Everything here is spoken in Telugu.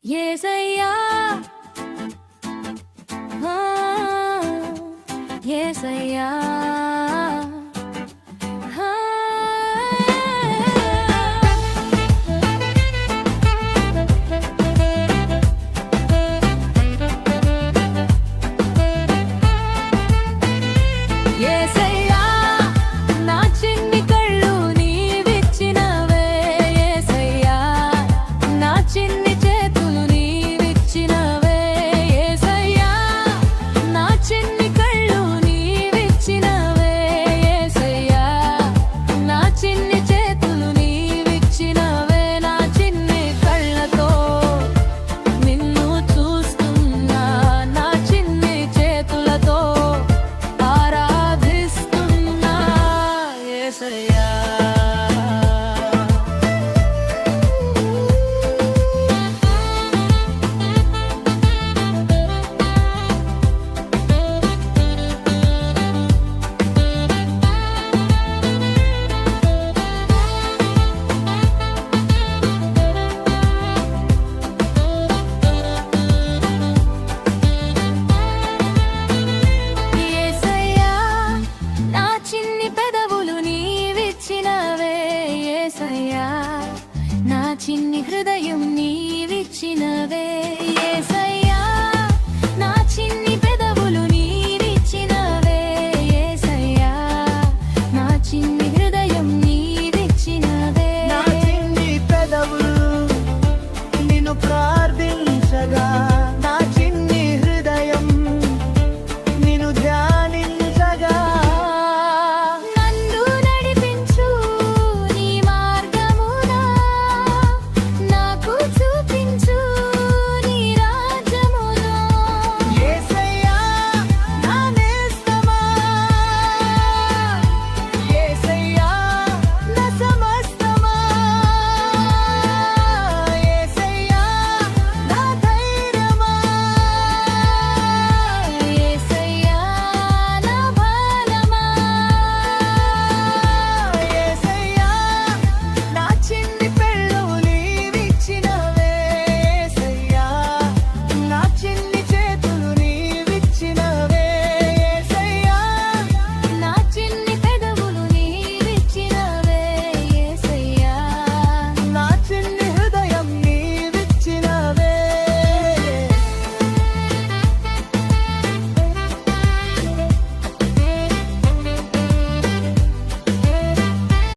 యేసయ్యా ఆ యేసయ్యా ఆ యేసయ్యా నా చిన్ని కళ్ళు నీవిచ్చినవే యేసయ్యా నా చిన్ని చేతులు నీవిచ్చినవే యేసయ్యా నా చిన్ని కళ్ళు నీవిచ్చినవే యేసయ్యా నా చిన్ని చేతులు నీవిచ్చినవే నా చిన్ని కళ్ళతో నిన్ను చూస్తున్నా నా చిన్ని చేతులతో ఆరాధిస్తున్నా యేసయ్యా